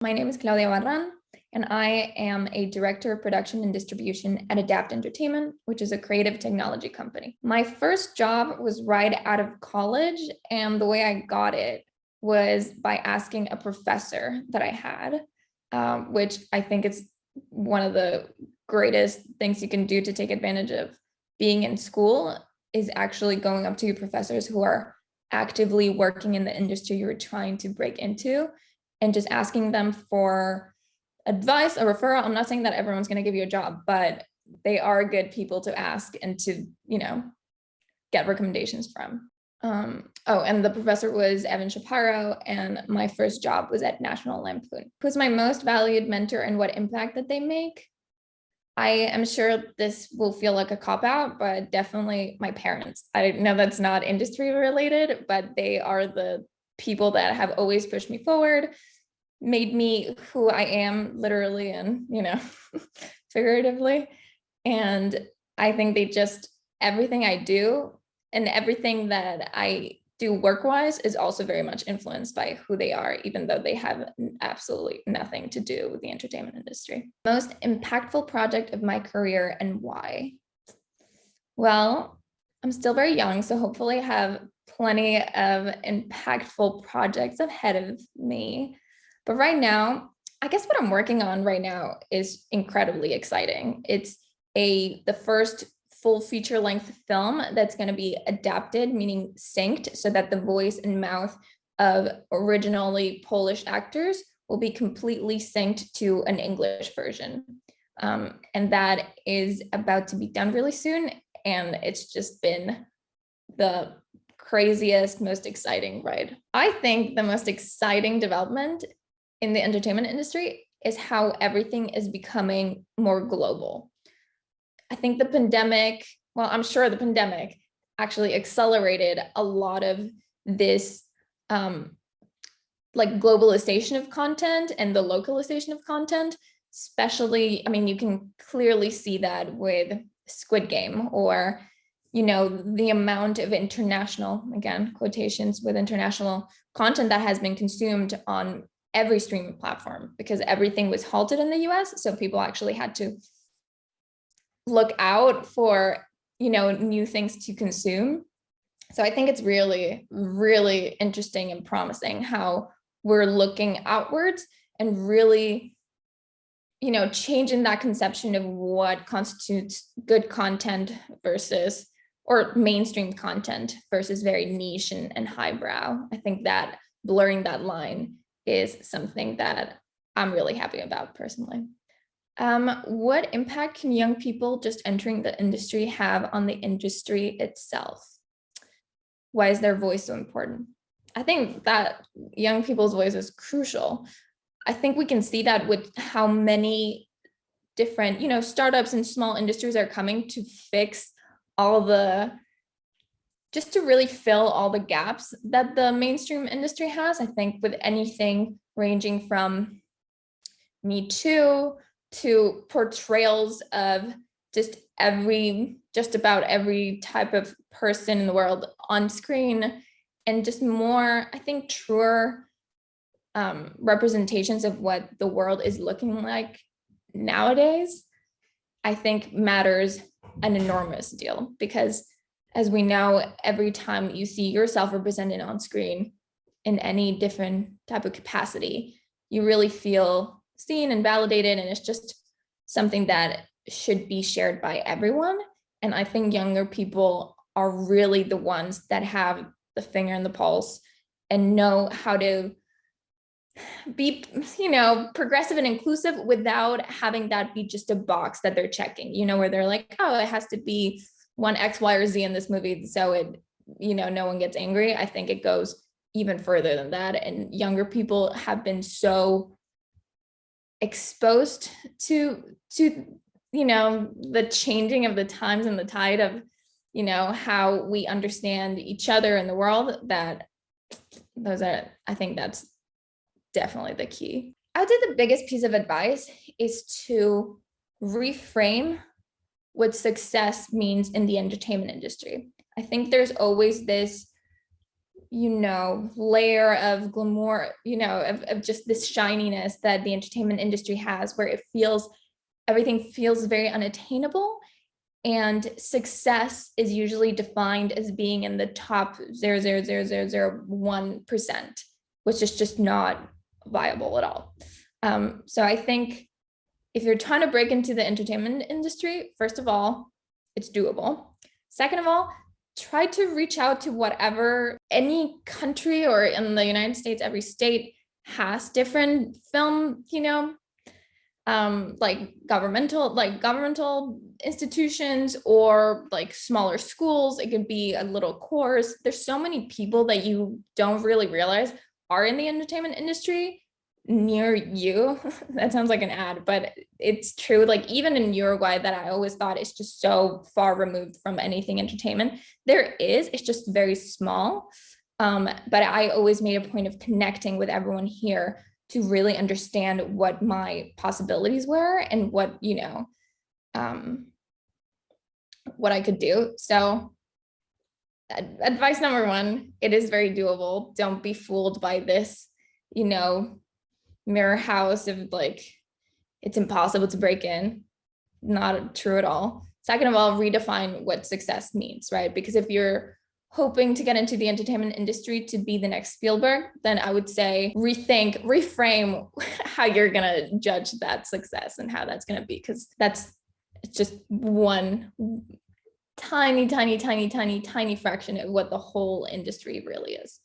My name is Claudia Barrán, and I am a director of production and distribution at Adapt Entertainment, which is a creative technology company. My first job was right out of college, and the way I got it was by asking a professor that I had, which I think is one of the greatest things you can do to take advantage of being in school, is actually going up to your professors who are actively working in the industry you're trying to break into, and just asking them for advice or referral. I'm not saying that everyone's going to give you a job, but they are good people to ask and to, get recommendations from. And the professor was Evan Shapiro, and my first job was at National Lampoon. Who's my most valued mentor and what impact that they make? I am sure this will feel like a cop-out, but definitely my parents. I know that's not industry related, but they are the people that have always pushed me forward, made me who I am literally and, figuratively. And I think they just, everything I do and everything that I do work-wise is also very much influenced by who they are, even though they have absolutely nothing to do with the entertainment industry. Most impactful project of my career and why? Well, I'm still very young, so hopefully I have plenty of impactful projects ahead of me. But right now, I guess what I'm working on right now is incredibly exciting. It's the first full feature-length film that's going to be adapted, meaning synced, so that the voice and mouth of originally Polish actors will be completely synced to an English version. And that is about to be done really soon. And it's just been the craziest, most exciting ride. I think the most exciting development in the entertainment industry is how everything is becoming more global. I think the pandemic, I'm sure the pandemic actually accelerated a lot of this globalization of content and the localization of content, especially, you can clearly see that with Squid Game, or the amount of international, again, quotations with international content that has been consumed on every streaming platform, because everything was halted in the US. So people actually had to look out for, new things to consume. So I think it's really, really interesting and promising how we're looking outwards and really, changing that conception of what constitutes good content versus, or mainstream content versus very niche and highbrow. I think that blurring that line is something that I'm really happy about personally. What impact can young people just entering the industry have on the industry itself? Why is their voice so important? I think that young people's voice is crucial. I think we can see that with how many different, startups and small industries are coming to fix just to really fill all the gaps that the mainstream industry has. I think with anything ranging from Me Too to portrayals of just about every type of person in the world on screen, and just more, I think, truer representations of what the world is looking like nowadays, I think matters an enormous deal, because as we know, every time you see yourself represented on screen in any different type of capacity, you really feel seen and validated, and it's just something that should be shared by everyone. And I think younger people are really the ones that have the finger in the pulse and know how to be, progressive and inclusive without having that be just a box that they're checking, where they're like, oh, it has to be one X, Y, or Z in this movie, so it, no one gets angry. I think it goes even further than that. And younger people have been so exposed to the changing of the times and the tide of, how we understand each other in the world, that I think that's definitely the key. I would say the biggest piece of advice is to reframe what success means in the entertainment industry. I think there's always this layer of glamour, of just this shininess that the entertainment industry has, where everything feels very unattainable. And success is usually defined as being in the top 0.00001%, which is just not viable at all. So I think if you're trying to break into the entertainment industry, first of all, it's doable. Second of all, try to reach out to whatever any country, or in the United States, every state has different film, like governmental institutions, or like smaller schools. It could be a little course. There's so many people that you don't really realize are in the entertainment industry near you. That sounds like an ad, but it's true. Like even in Uruguay, that I always thought is just so far removed from anything entertainment, it's just very small. But I always made a point of connecting with everyone here to really understand what my possibilities were and what I could do. So advice number one, it is very doable. Don't be fooled by this, mirror house of like, it's impossible to break in. Not true at all. Second of all, redefine what success means, right? Because if you're hoping to get into the entertainment industry to be the next Spielberg, then I would say reframe how you're going to judge that success and how that's going to be, because it's just one tiny fraction of what the whole industry really is.